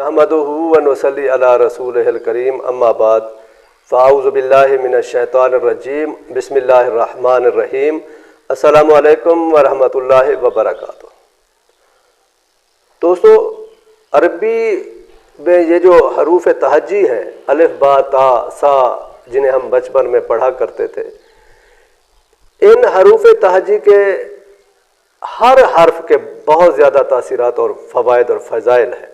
नहमदुहु व नुसल्ली अला रसूलिहिल करीम अम्मा बाद फ़ाऊज़ु बिल्लाहि मिनश शैतानिर रजीम बिस्मिल्लाहिर रहमानिर रहीम अस्सलामु अलैकुम व रहमतुल्लाहि व बरकातुहू। दोस्तों, अरबी में ये जो हरूफ तहज्जी हैं अलिफ बा ता सा, जिन्हें हम बचपन में पढ़ा करते थे, इन हरूफ तहज्जी के हर हर्फ के बहुत ज़्यादा तासीरात और फ़वाइद और फ़ज़ाइल हैं।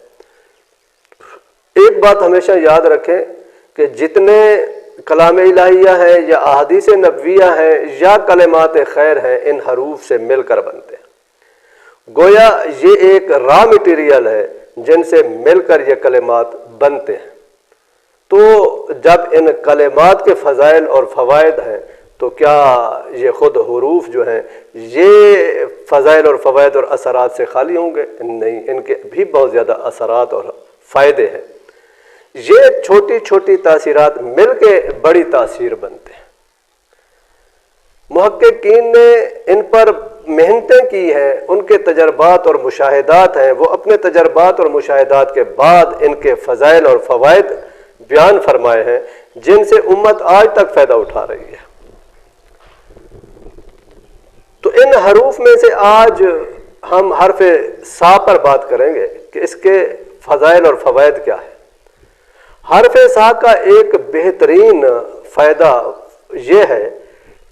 एक बात हमेशा याद रखें कि जितने कलाम इलाहिया हैं या अहादीस नबविया हैं या कलिमात खैर हैं, इन हरूफ से मिलकर बनते हैं। गोया ये एक रॉ मटेरियल है जिनसे मिलकर ये कलिमात बनते हैं। तो जब इन कलिमात के फ़ज़ाइल और फ़वाइद हैं तो क्या ये ख़ुद हरूफ जो हैं ये फ़ज़ाइल और फ़वाइद और असरात से खाली होंगे? नहीं, इनके भी बहुत ज़्यादा असरात और फ़ायदे हैं। ये छोटी छोटी तासीरात मिल के बड़ी तासीर बनते हैं। मुहक्किकीन ने इन पर मेहनतें की हैं, उनके तजर्बात और मुशाहिदात हैं। वो अपने तजर्बात और मुशाहिदात के बाद इनके फ़ज़ाइल और फ़वाइद बयान फरमाए हैं, जिनसे उम्मत आज तक फ़ायदा उठा रही है। तो इन हरूफ में से आज हम हर्फ सा पर बात करेंगे कि इसके फ़ज़ाइल और फ़वाइद क्या है। हर्फ सा का एक बेहतरीन फ़ायदा ये है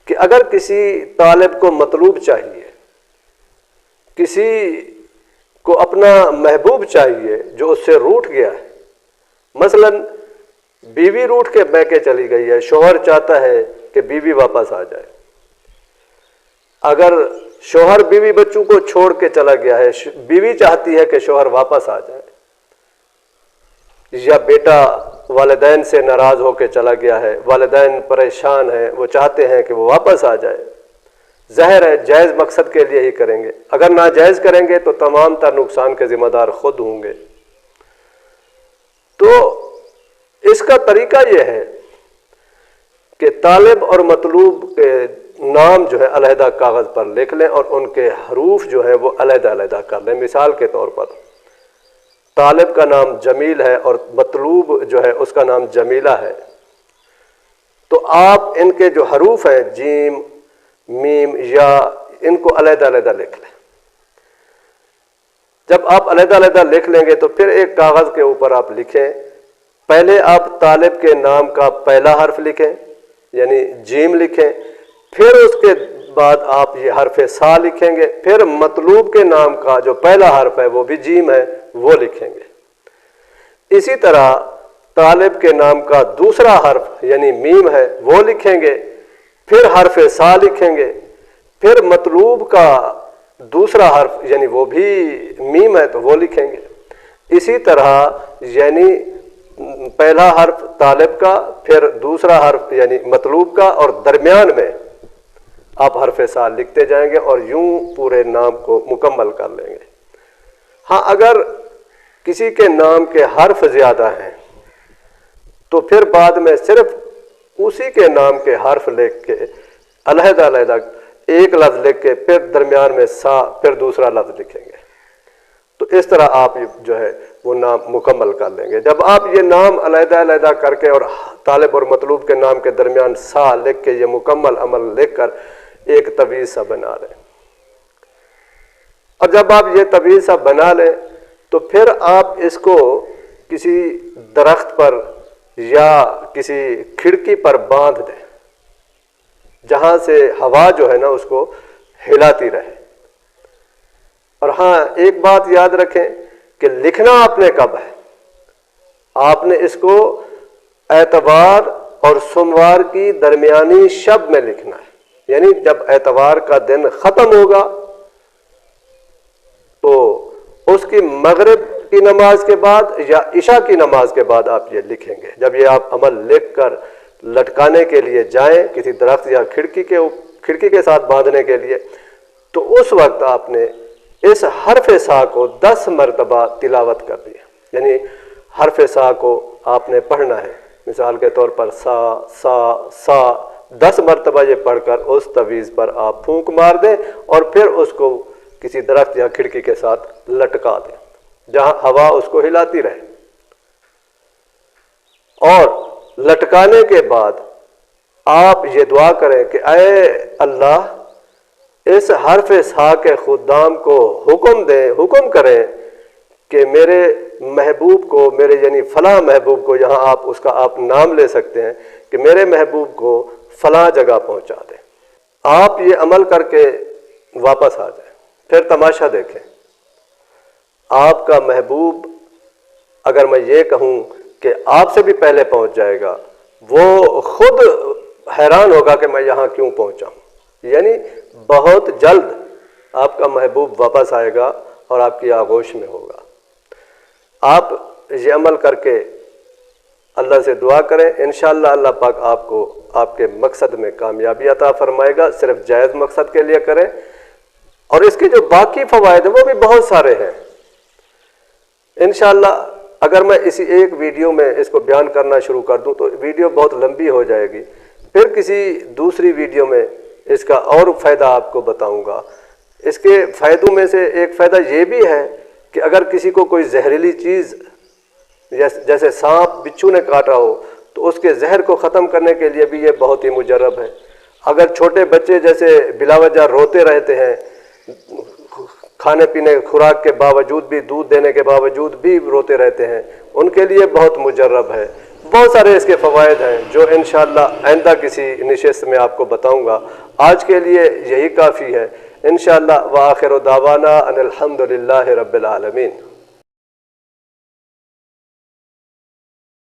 कि अगर किसी तालिब को मतलूब चाहिए, किसी को अपना महबूब चाहिए जो उससे रूठ गया है, मसलन बीवी रूठ के बहके चली गई है, शोहर चाहता है कि बीवी वापस आ जाए। अगर शोहर बीवी बच्चों को छोड़ के चला गया है, बीवी चाहती है कि शोहर वापस आ जाए, या बेटा वालिदैन से नाराज़ होकर चला गया है, वालिदैन परेशान हैं, वो चाहते हैं कि वो वापस आ जाए। ज़ाहिर है जायज़ मकसद के लिए ही करेंगे, अगर नाजायज़ करेंगे तो तमाम तर नुकसान के ज़िम्मेदार खुद होंगे। तो इसका तरीका ये है कि तालिब और मतलूब के नाम जो है अलहदा कागज़ पर लिख लें और उनके हरूफ जो है वो अलहदा अलहदा कर लें। मिसाल के तौर पर तालिब का नाम जमील है और मतलूब जो है उसका नाम जमीला है, तो आप इनके जो हरूफ हैं जीम मीम या, इनको अलहदा अलहदा लिख लें। जब आप अलहदा अलहदा लिख लेंगे तो फिर एक कागज़ के ऊपर आप लिखें। पहले आप तालिब के नाम का पहला हर्फ लिखें यानी जीम लिखें, फिर उसके बाद आप ये हर्फ सा लिखेंगे, फिर मतलूब के नाम का जो पहला हर्फ है वो भी जीम है वो लिखेंगे। इसी तरह तालिब के नाम का दूसरा हर्फ यानी मीम है वो लिखेंगे, फिर हर्फ सा लिखेंगे, फिर मतलूब का दूसरा हर्फ यानी वो भी मीम है तो वो लिखेंगे। इसी तरह यानी पहला हर्फ तालिब का, फिर दूसरा हर्फ यानी मतलूब का, और दरमियान में आप हर्फ सा लिखते जाएंगे और यूं पूरे नाम को मुकम्मल कर लेंगे। हाँ, अगर किसी के नाम के हर्फ ज़्यादा हैं तो फिर बाद में सिर्फ उसी के नाम के हर्फ लिख के अलहदा अलहदा एक लफ्ज़ लिख के फिर दरमियान में सा फिर दूसरा लफ्ज़ लिखेंगे। तो इस तरह आप जो है वो नाम मुकम्मल कर लेंगे। जब आप ये नाम अलहदा अलहदा करके और तालिब और मतलूब के नाम के दरमियान सा लिख के ये मुकम्मल अमल लिख कर एक तवीज़ सा बना लें, और जब आप ये तवीज़ सा बना लें तो फिर आप इसको किसी दरख्त पर या किसी खिड़की पर बांध दें, जहाँ से हवा जो है ना उसको हिलाती रहे। और हाँ, एक बात याद रखें कि लिखना आपने कब है, आपने इसको एतवार और सोमवार की दरमियानी शब में लिखना है। यानी जब एतवार का दिन ख़त्म होगा तो उसकी मगरिब की नमाज के बाद या इशा की नमाज के बाद आप ये लिखेंगे। जब ये आप अमल लिख कर लटकाने के लिए जाएं किसी दरख्त या खिड़की के साथ बांधने के लिए, तो उस वक्त आपने इस हर्फ सा को 10 मरतबा तिलावत कर दिया। यानी हर्फ सा को आपने पढ़ना है। मिसाल के तौर पर सा सा सा 10 मरतबा ये पढ़कर उस तवीज़ पर आप फूंक मार दें और फिर उसको किसी दरख्त या खिड़की के साथ लटका दें जहां हवा उसको हिलाती रहे। اور لٹکانے کے بعد آپ یہ دعا کریں کہ اے اللہ اس حرف سا کے خدام کو حکم کریں کہ میرے محبوب کو، میرے یعنی فلاں محبوب کو، یہاں آپ اس کا آپ نام لے سکتے ہیں کہ میرے محبوب کو فلاں جگہ پہنچا دیں۔ آپ یہ عمل کر کے واپس آ جائیں، پھر تماشا دیکھیں، آپ کا محبوب اگر میں یہ کہوں کہ آپ سے بھی پہلے پہنچ جائے گا، وہ خود حیران ہوگا کہ میں یہاں کیوں پہنچا ہوں۔ یعنی بہت جلد آپ کا محبوب واپس آئے گا اور آپ کی آغوش میں ہوگا۔ آپ یہ عمل کر کے اللہ سے دعا کریں، انشاءاللہ اللہ پاک آپ کو آپ کے مقصد میں کامیابی عطا فرمائے گا۔ صرف جائز مقصد کے لیے کریں، اور اس کے جو باقی فوائد ہیں وہ بھی بہت سارے ہیں انشاءاللہ۔ اگر میں اسی ایک ویڈیو میں اس کو بیان کرنا شروع کر دوں تو ویڈیو بہت لمبی ہو جائے گی، پھر کسی دوسری ویڈیو میں اس کا اور فائدہ آپ کو بتاؤں گا۔ اس کے فائدوں میں سے ایک فائدہ یہ بھی ہے کہ اگر کسی کو کوئی زہریلی چیز جیسے سانپ بچھو نے کاٹا ہو تو اس کے زہر کو ختم کرنے کے لیے بھی یہ بہت ہی مجرب ہے۔ اگر چھوٹے بچے جیسے بلا وجہ روتے رہتے ہیں، کھانے پینے خوراک کے باوجود بھی، دودھ دینے کے باوجود بھی روتے رہتے ہیں، ان کے لیے بہت مجرب ہے۔ بہت سارے اس کے فوائد ہیں جو انشاءاللہ آئندہ کسی نشست میں آپ کو بتاؤں گا۔ آج کے لیے یہی کافی ہے انشاءاللہ۔ وآخر دعوانا ان الحمد للہ رب العالمین۔